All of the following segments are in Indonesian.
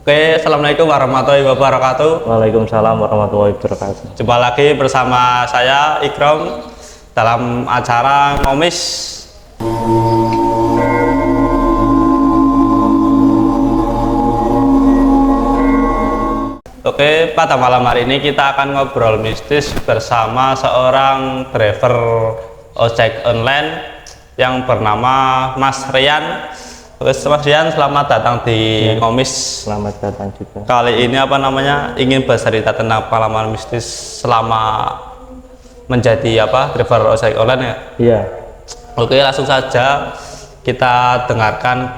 Oke, assalamualaikum warahmatullahi wabarakatuh. Waalaikumsalam warahmatullahi wabarakatuh. Jumpa lagi bersama saya Ikram dalam acara Ngomis. Oke, pada malam hari ini kita akan ngobrol mistis bersama seorang driver ojek online yang bernama Mas Rian. Oke, Mas Rian, selamat datang di Ngomis. Selamat datang juga. Kali ini ingin bercerita tentang pengalaman mistis selama menjadi driver ojek online ya? Iya. Oke, langsung saja kita dengarkan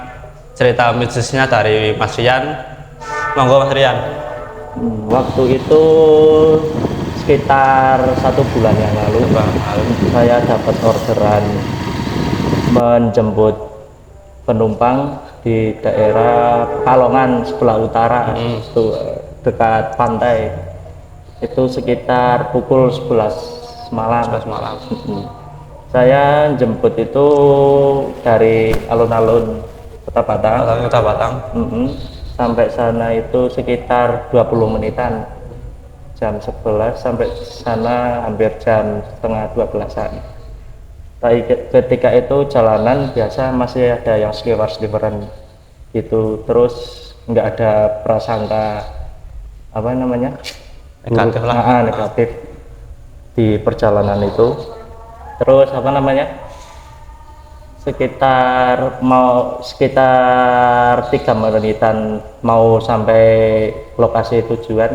cerita mistisnya dari Mas Rian. Monggo Mas Rian. Waktu itu sekitar 1 bulan yang lalu, saya dapat orderan menjemput penumpang di daerah Pekalongan sebelah utara, itu dekat pantai. Itu sekitar pukul 11 malam. Saya jemput itu dari alun-alun Kota Batang. Sampai sana itu sekitar 20 menitan, jam 11 sampai sana hampir jam setengah 12-an. Tapi ketika itu jalanan biasa masih ada yang seliwer-seliweran gitu, terus nggak ada prasangka negatif negatif di perjalanan itu. Terus sekitar 3 menitan mau sampai lokasi tujuan,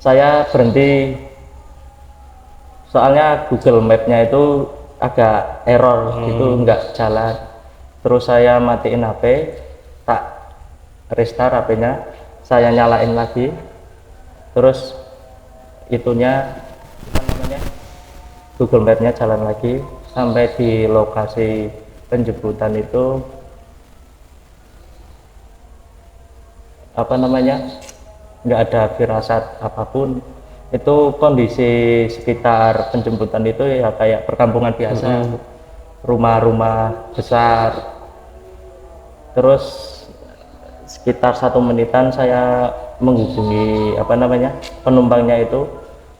saya berhenti soalnya Google Map-nya itu agak error gitu, nggak jalan. Terus saya matiin HP, tak restart HP-nya, saya nyalain lagi, terus Google Map-nya jalan lagi. Sampai di lokasi penjemputan itu nggak ada firasat apapun. Itu kondisi sekitar penjemputan itu ya kayak perkampungan biasa, rumah-rumah besar. Terus sekitar 1 menitan saya menghubungi penumpangnya itu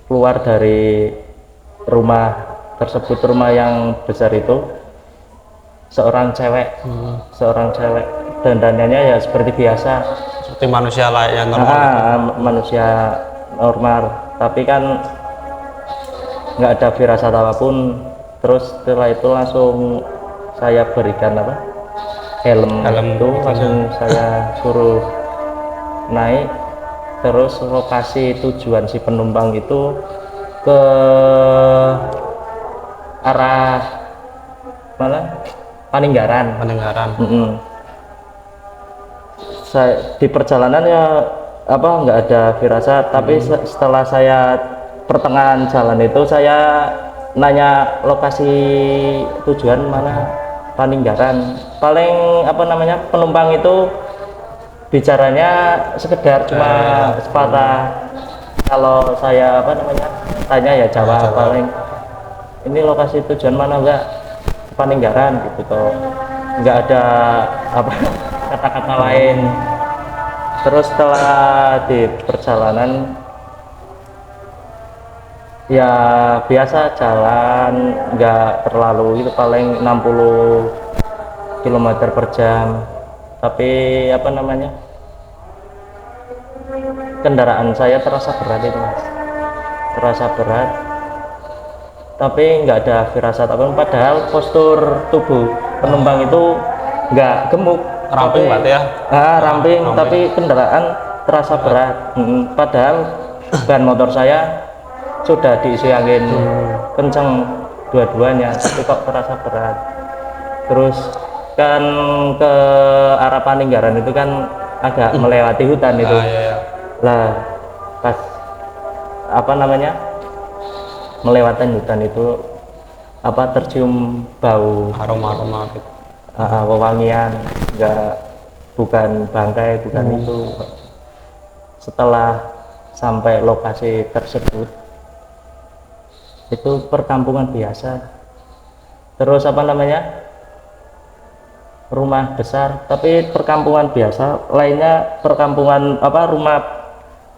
keluar dari rumah tersebut. Rumah yang besar itu seorang cewek, dandanannya ya seperti biasa, seperti manusia yang normal. Manusia normal, tapi kan nggak ada firasat apapun. Terus setelah itu langsung saya berikan helm itu, langsung saya suruh naik. Terus lokasi tujuan si penumpang itu ke arah Paninggaran. Di perjalanan ya nggak ada firasat, tapi setelah saya pertengahan jalan itu saya nanya lokasi tujuan mana, Paninggaran. Paling penumpang itu bicaranya sekedar cuma sepatah. Kalau saya tanya ya jawab paling, ini lokasi tujuan mana, enggak Paninggaran gitu toh, nggak ada kata-kata lain. Terus setelah di perjalanan ya biasa jalan, nggak terlalu itu, paling 60 km per jam. Tapi kendaraan saya terasa berat itu, Mas, terasa berat, tapi nggak ada firasat apapun. Padahal postur tubuh penumpang itu nggak gemuk, ramping berarti ya? Ramping, tapi kendaraan terasa berat. Padahal ban motor saya sudah diisi angin kencang dua-duanya, tapi kok terasa berat. Terus kan ke arah Paninggaran itu kan agak melewati hutan itu. Lah pas melewati hutan itu tercium bau aroma gitu. Wewangian, bukan bangkai, bukan itu. Setelah sampai lokasi tersebut, itu perkampungan biasa. Terus rumah besar tapi perkampungan biasa, lainnya perkampungan apa rumah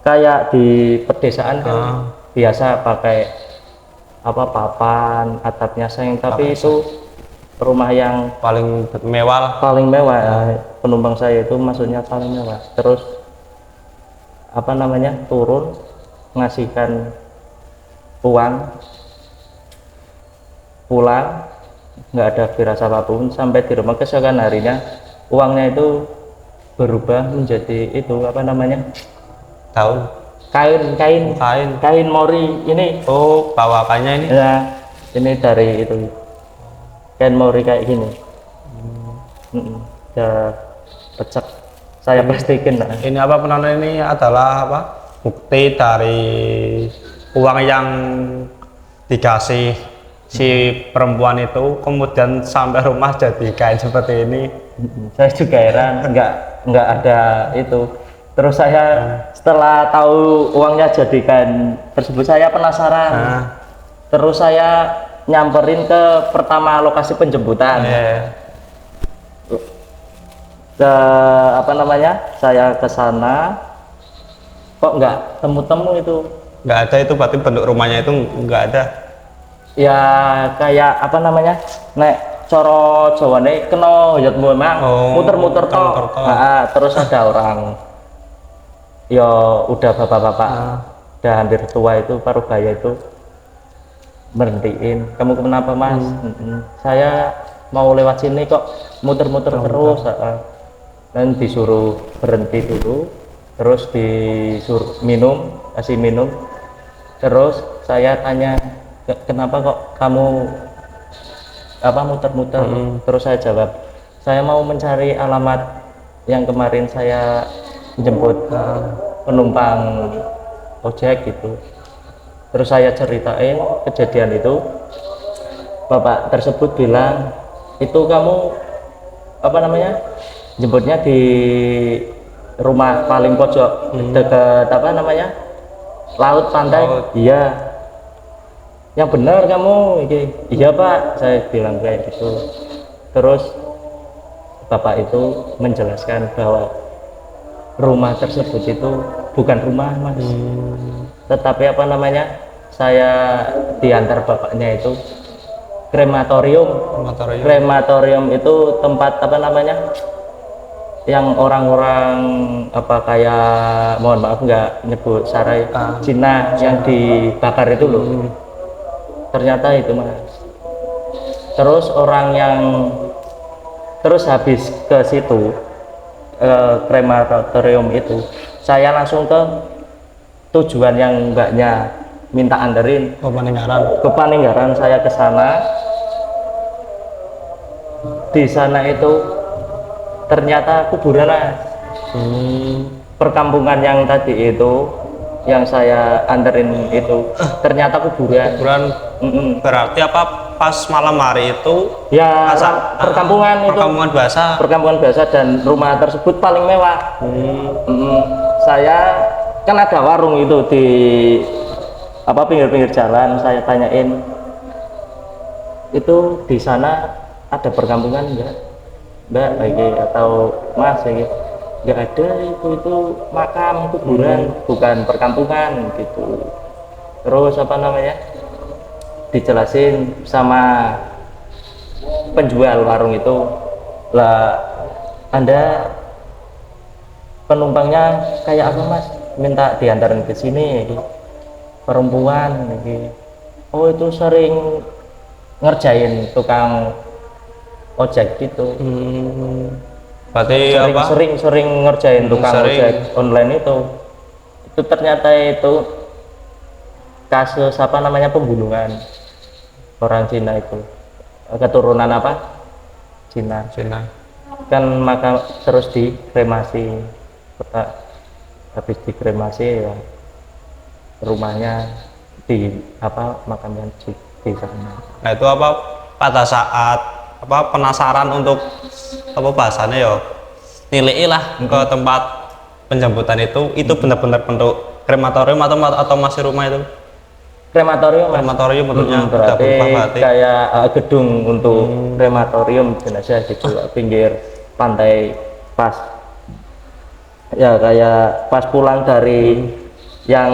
kayak di pedesaan kan biasa pakai apa papan atapnya seng, tapi itu rumah yang paling mewah ya. Penumpang saya itu maksudnya paling mewah. Terus apa namanya turun ngasihkan uang, pulang nggak ada firasat apapun, sampai di rumah keesokan harinya uangnya itu berubah menjadi itu apa namanya daun kain mori ini. Oh, bawakannya ini Ya, ini dari itu kain mori kayak gini. Ya pecak, saya plastikin. Ini apa penanda ini adalah apa bukti dari uang yang dikasih si perempuan itu kemudian sampai rumah jadi kain seperti ini. Saya juga heran, nggak ada itu. Terus saya setelah tahu uangnya jadi kain tersebut, saya penasaran. Terus saya nyamperin ke pertama lokasi penjemputan. Ke apa namanya, saya ke sana kok nggak temu itu. Nggak ada, itu berarti bentuk rumahnya itu nggak ada. Ya kayak apa namanya, nek coro Jawane kena ya memang muter-muter toh. Terus ada orang ya udah bapak-bapak udah hampir tua itu parubaya itu berhentiin, kamu kenapa mas? Saya mau lewat sini kok muter-muter terus. Dan disuruh berhenti dulu, terus disuruh kasih minum. Terus saya tanya, kenapa kok kamu apa muter-muter? Terus saya jawab, saya mau mencari alamat yang kemarin saya jemput penumpang ojek gitu. Terus saya ceritain kejadian itu. Bapak tersebut bilang, itu kamu apa namanya jemputnya di rumah paling pojok dekat apa namanya laut pantai. Iya, yang benar kamu. Iya pak, saya bilang kayak gitu. Terus bapak itu menjelaskan bahwa rumah tersebut itu bukan rumah mas, tetapi apa namanya, saya diantar bapaknya itu krematorium itu tempat apa namanya yang orang-orang apa kayak, mohon maaf nggak nyebut sarai, Cina yang dibakar itu loh. Ternyata itu mas. Terus terus habis ke situ krematorium itu, saya langsung ke tujuan yang mbaknya minta anterin ke Paninggaran. Saya ke sana. Di sana itu ternyata kuburan mas. Perkampungan yang tadi itu yang saya anterin itu ternyata kuburan. Berarti apa pas malam hari itu ya perkampungan biasa, dan rumah tersebut paling mewah. Saya kan ada warung itu di apa pinggir-pinggir jalan. Saya tanyain, itu di sana ada perkampungan enggak mbak lagi atau mas lagi? Nggak ada, itu makam kuburan, bukan perkampungan gitu. Terus apa namanya dijelasin sama penjual warung itu, lah Anda penumpangnya kayak apa mas, minta diantarin ke sini perempuan gitu. Oh itu sering ngerjain tukang ojek gitu. Berarti sering ngerjain tukang ojek online itu ternyata itu kasus apa namanya pembunuhan orang Cina itu, keturunan apa Cina kan, maka terus dikremasi. Habis dikremasi ya rumahnya di apa makamnya di sana. Nah itu apa pada saat apa penasaran untuk apa bahasanya ya nilai lah ke tempat penjemputan itu benar-benar bentuk krematorium atau masih rumah itu? Krematorium, Mas. Krematorium bentuknya udah Berarti berubah berarti. kayak gedung untuk krematorium jenazah gitu, pinggir pantai pas. Ya kayak pas pulang dari yang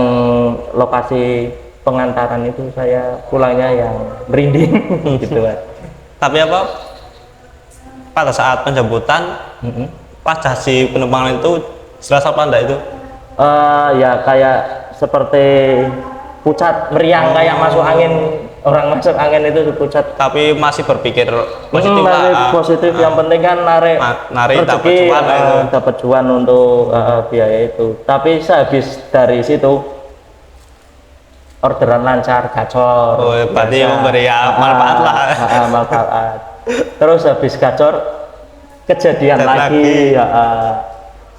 lokasi pengantaran itu saya pulangnya yang merinding gitu, Mas. Tapi apa pada saat penjemputan wajah si penumpang itu jelas apa enggak itu? Ya kayak seperti pucat meriang, kayak masuk angin, orang masuk angin itu pucat. Tapi masih berpikir positif Masih lah. positif, yang penting kan narik Narik dapat rezeki, cuan lah itu. dapat cuan untuk biaya itu. Tapi sehabis dari situ orderan lancar, gacor. Oh, berarti biasa. memberi ya manfaat lah. Manfaat. Terus habis gacor kejadian Dan lagi.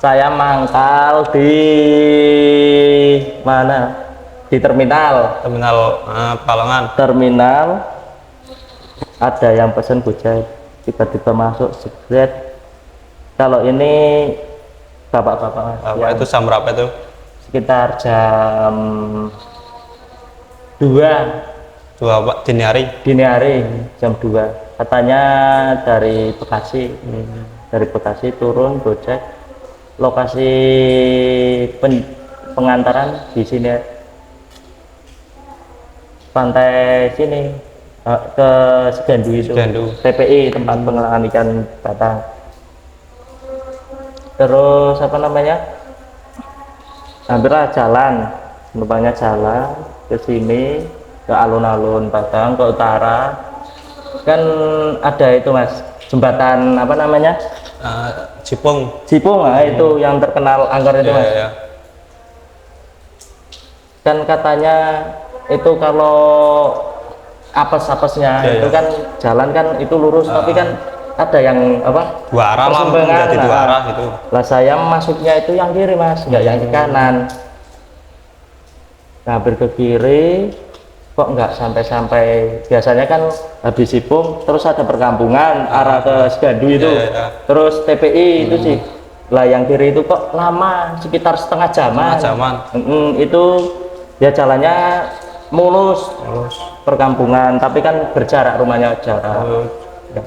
Saya mangkal di mana? Di terminal. Pekalongan. Terminal ada yang pesen Gojek, tiba-tiba masuk segret. Kalau ini bapak-bapak, Apa yang itu jam berapa itu? sekitar jam 2 Pak, dini hari. dini hari, jam 2 katanya dari Bekasi. Dari Bekasi turun Gojek, lokasi pengantaran di sini, pantai sini, ke Segandu itu. Segandu. TPI, tempat pengolahan ikan batang. Terus apa namanya, hampirlah jalan, penumpangnya jalan ke sini, ke alun-alun Batang, ke utara. Kan ada itu, Mas, jembatan apa namanya, Cipung. Cipung, itu yang terkenal angker itu, Mas. Ya. Kan katanya itu kalau apes-apesnya Ya, itu ya. kan jalan kan itu lurus, tapi kan ada yang apa, Dua arah lah, persimpangan. jadi dua arah gitu. Lah saya masuknya itu yang kiri, Mas, nggak yang ke kanan. Hampir ke kiri, kok nggak sampai-sampai. Biasanya kan habis Cipung terus ada perkampungan arah ke Segandu itu, Ya. terus TPI itu sih. Lah yang kiri itu kok lama, sekitar setengah jaman. Itu ya jalannya mulus, perkampungan, tapi kan berjarak, rumahnya jarak.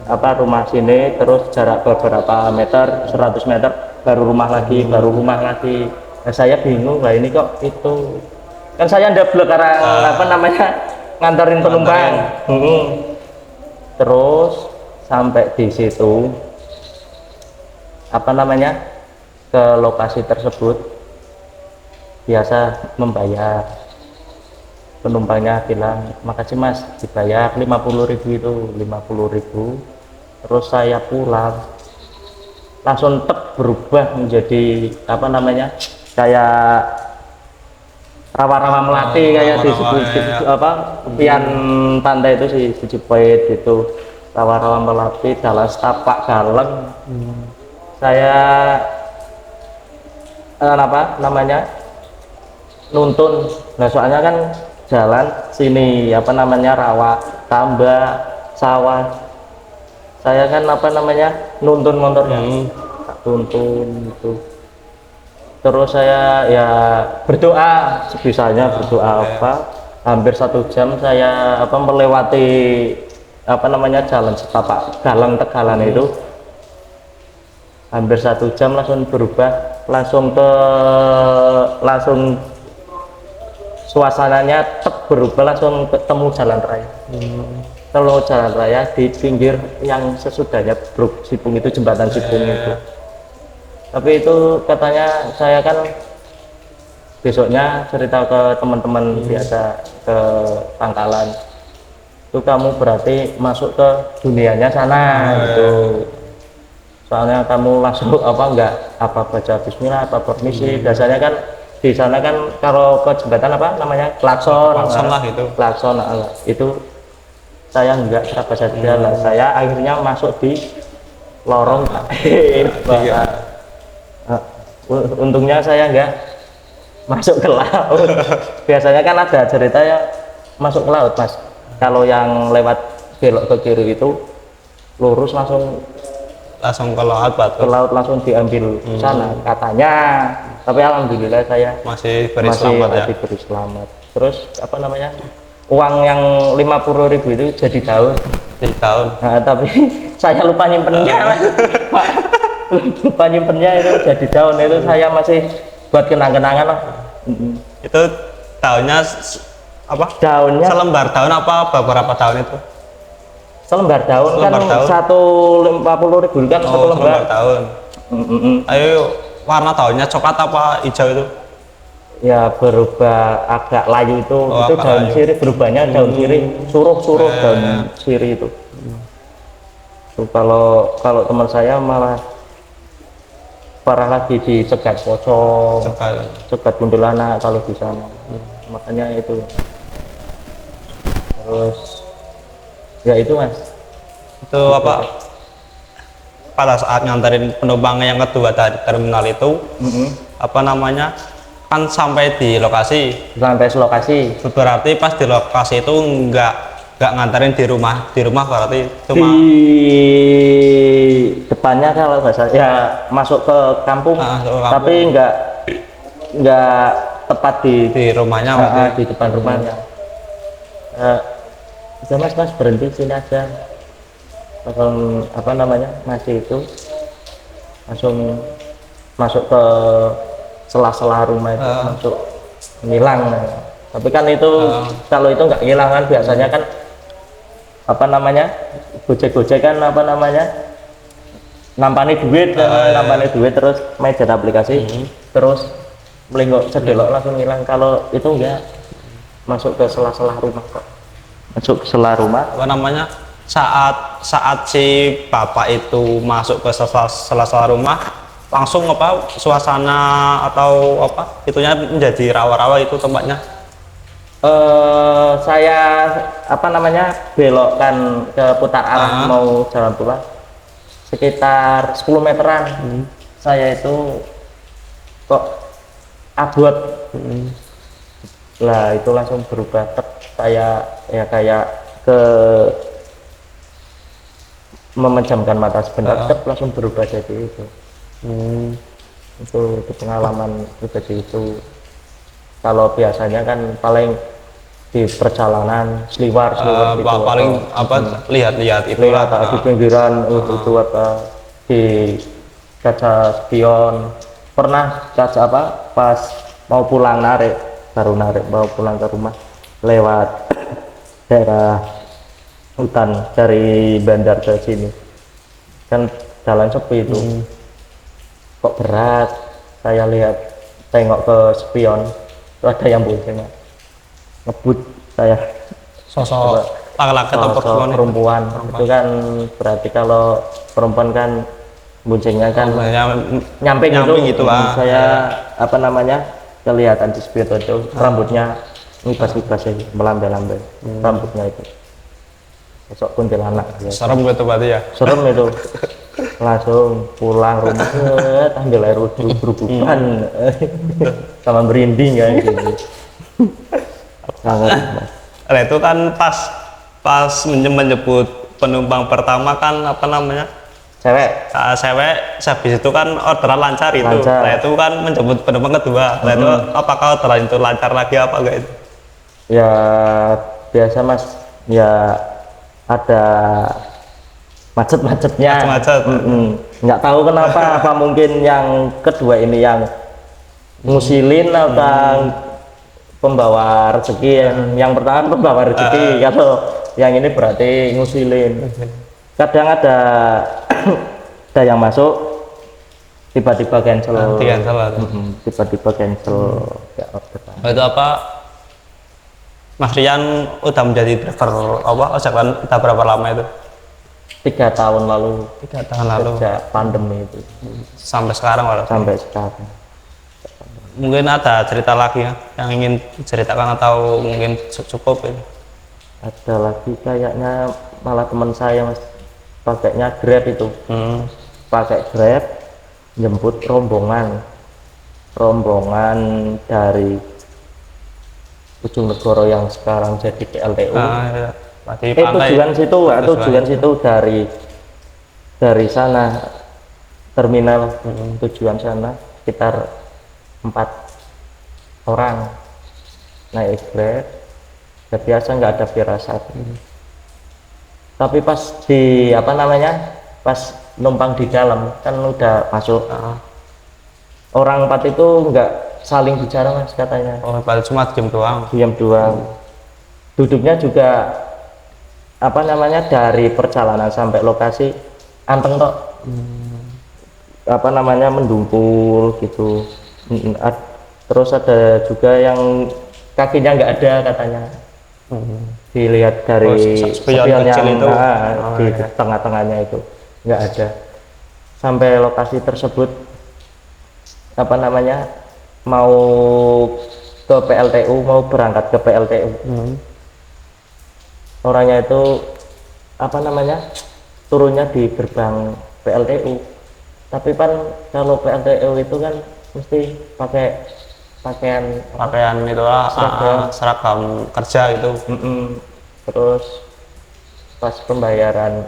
Apa, rumah sini terus jarak beberapa meter, 100 meter baru rumah lagi, baru rumah lagi. Nah, saya bingung lah, ini kok itu kan saya ndablek karena apa namanya, nganterin penumpang. Terus sampai di situ apa namanya, ke lokasi tersebut, biasa membayar. Penumpangnya bilang, makasih Mas, dibayar 50.000 itu, 50.000. Terus saya pulang langsung berubah menjadi apa namanya, kayak rawa-rawa melati, kayak di apa, tepian pantai itu sih, di Cipuit itu, rawa-rawa melati dalam setapak dalam. Saya apa namanya, nuntun. Nah, soalnya kan jalan sini apa namanya, rawa, tambak, sawah. Saya kan apa namanya, nuntun motornya, tuntun itu. Terus saya ya berdoa sebisanya, berdoa apa, hampir 1 jam saya apa melewati apa namanya, jalan setapak Galang Tegalan itu. Hampir 1 jam langsung berubah, langsung suasananya berubah, langsung ketemu jalan raya. Kalau jalan raya di pinggir yang sesudahnya Cipung itu, jembatan Cipung itu. Tapi itu katanya, saya kan besoknya cerita ke teman-teman biasa, ke Pangkalan, itu kamu berarti masuk ke dunianya sana gitu. Soalnya kamu langsung apa, enggak apa baca bismillah, apa permisi. Biasanya kan di sana kan kalau ke jembatan apa namanya, klakson lah itu. Klakson itu saya enggak baca bismillah. Saya akhirnya masuk di lorong. Untungnya saya enggak masuk ke laut. Biasanya kan ada cerita ya masuk ke laut, Mas. Kalau yang lewat belok ke kiri itu lurus langsung ke laut, Batu. Ke laut langsung diambil sana katanya. Tapi alhamdulillah saya masih beri selamat ya. Beri selamat. Terus apa namanya, uang yang 50.000 itu jadi daun. Di tahun. Nah, tapi saya lupa nyimpennya Mas. Pak, lupa nyimpennya, itu jadi daun. Itu saya masih buat kenang-kenangan lah. Itu daunnya apa? Daunnya Selembar daun apa beberapa daun itu? selembar daun. Selembar kan daun. 150.000 kan satu Oh, lembar. selembar daun. Ayo, warna daunnya coklat apa hijau itu? Ya berubah agak layu itu. Oh, Itu agak daun layu. sirih, berubahnya daun sirih, suruh daun sirih itu. Tuh, kalau teman saya malah parah lagi, dicegat pocong, Sekali. cegat kuntilanak kalau di sana. Makanya itu. Terus ya itu Mas. Itu apa? Pada saat nganterin penumpang yang kedua dari terminal itu, apa namanya? Kan sampai di lokasi. Sampai lokasi Berarti pas di lokasi itu nggak nganterin di rumah berarti cuma di depannya kalau nggak salah ya masuk ke kampung, masuk ke kampung. tapi nggak tepat di rumahnya berarti. di depan rumahnya. Udah mas berhenti sini aja, langsung apa namanya, masih itu langsung masuk ke sela-sela rumah itu, masuk ngilang. Tapi kan itu kalau itu nggak ngilang kan biasanya kan apa namanya, gojek kan apa namanya, nampani duit terus main aplikasi terus melingkuk sedelok langsung hilang. Kalau itu enggak, masuk ke sela-sela rumah kok, masuk ke sela rumah. Apa namanya, saat si bapak itu masuk ke sela-sela rumah, langsung apa suasana atau apa itunya menjadi rawa-rawa itu tempatnya? Saya apa namanya, belokkan ke putar arah mau jalan pulang sekitar 10 meteran. Saya itu kok abot. Lah itu langsung berubah, saya ya kayak ke memejamkan mata sebentar, langsung berubah jadi itu. Itu pengalaman seperti itu. Kalau biasanya kan paling di perjalanan seliwar gitu, paling apa lihat-lihat itu lihat di pinggiran itu apa, di kaca spion. Pernah kaca apa, pas mau pulang mau pulang ke rumah lewat daerah hutan dari bandar ke sini kan jalan sepi itu. Kok berat, saya lihat, tengok ke spion itu ada yang bonceng, ngebut saya. sosok laki-laki atau Sosok perempuan itu kan berarti kalau perempuan kan boncengnya kan nyamping gitu. Saya apa namanya, kelihatan di spion itu rambutnya ngibas-ngibas aja, melambai-lambai rambutnya itu. Sosok kuntilanak. Serem gitu berarti ya? Serem itu. Langsung pulang rumah, ambil air wudhu berubuhan sama merinding ya gitu. Nah, itu kan pas menyebut penumpang pertama kan apa namanya, Cewek. cewek, habis itu kan orderan lancar itu. Nah itu kan menjemput penumpang kedua. Nah itu apakah orderan itu lancar lagi apa enggak itu? Ya biasa mas, ya ada macet-macetnya. Macet. Nggak tahu kenapa, apa mungkin yang kedua ini yang ngusilin atau pembawa rezeki. Yang pertama pembawa rezeki, kalau yang ini berarti ngusilin. Kadang ada ada yang masuk tiba-tiba cancel. Tiba-tiba cancel. Itu apa, Mas Rian udah menjadi driver apa ojek kan udah berapa lama itu? 3 tahun lalu. 3 tahun lalu. Sejak pandemi itu. Sampai sekarang walau. Sampai sekarang. Mungkin ada cerita lagi ya, yang ingin diceritakan atau mungkin cukup ini? Ada lagi kayaknya, malah teman saya mas, pakainya Grab itu. Pakai Grab jemput rombongan dari Ujung Negoro yang sekarang jadi PLTU. Iya. Tujuan situ dari sana terminal, tujuan sana sekitar 4 orang naik Grab ya biasa, nggak ada firasat. Tapi pas di apa namanya, pas numpang di dalam kan udah masuk, orang 4 itu nggak saling bicara mas katanya, Oh, paling cuma diam doang. diam doang. Duduknya juga apa namanya, dari perjalanan sampai lokasi anteng tok, apa namanya, mendungkul gitu. Terus ada juga yang kakinya nggak ada katanya, dilihat dari spion spion kecil yang itu. di Iya. tengah-tengahnya itu nggak ada. Sampai lokasi tersebut apa namanya, mau ke PLTU, mau berangkat ke PLTU, orangnya itu apa namanya, turunnya di gerbang PLTU. Tapi kan kalau PLTU itu kan mesti pakai pakaian Pakaian itulah seragam. seragam kerja gitu. Terus pas pembayaran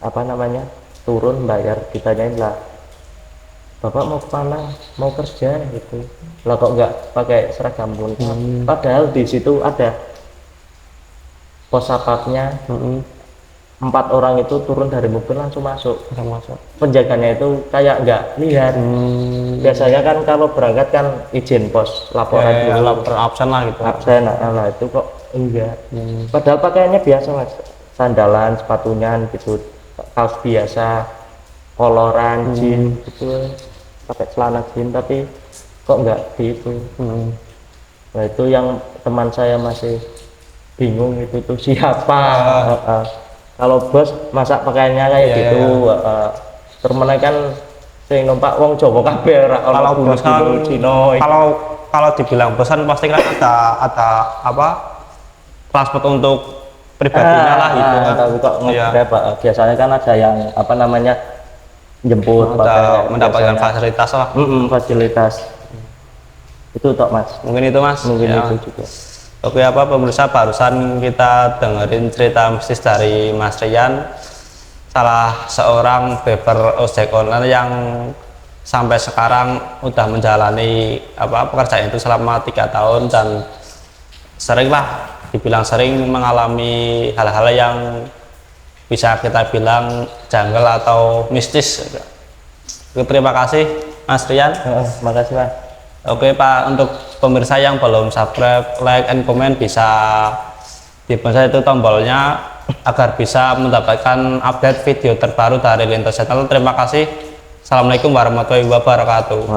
apa namanya, turun bayar, ditanyain lah, bapak mau kemana, mau kerja gitu lah, kok nggak pakai seragam pun. Padahal di situ ada pos satpamnya, 4 orang itu turun dari mobil langsung masuk. Termasuk. Penjaganya itu kayak nggak lihat. Biasanya kan kalau berangkat kan izin pos, laporan dulu, Lapor absen lah gitu. absen. Lah itu kok enggak. Padahal pakaiannya biasa mas, sandalan, sepatunya gitu, kaos biasa, koloran, jeans gitu, pakai celana jeans, tapi kok enggak gitu. Nah itu yang teman saya masih bingung, itu tuh siapa. Kalau bos masa pakaiannya kayak Iya, gitu. Terus kan sing numpak wong Jawa kabeh, ora ono Kalau bos kan, bulu Cina. kalau dibilang bosan pasti kan ada apa, transport untuk pribadinya lah gitu kan. Tapi kok Iya. nge-Grab, biasanya kan ada yang apa namanya, jemput Ada mendapatkan biasanya. fasilitas lah. Fasilitas itu tok mas, Mungkin itu mas. mungkin Ya. itu juga. Oke, apa pemirsa, barusan kita dengerin cerita mistis dari Mas Rian, salah seorang driver ojek online yang sampai sekarang udah menjalani apa pekerjaan itu selama 3 tahun dan dibilang sering mengalami hal-hal yang bisa kita bilang janggal atau mistis. Oke, terima kasih Mas Rian. Makasih mas. Oke Pak, untuk pemirsa yang belum subscribe, like, and comment bisa dipencet itu tombolnya agar bisa mendapatkan update video terbaru dari Lintas Channel. Terima kasih. Assalamualaikum warahmatullahi wabarakatuh.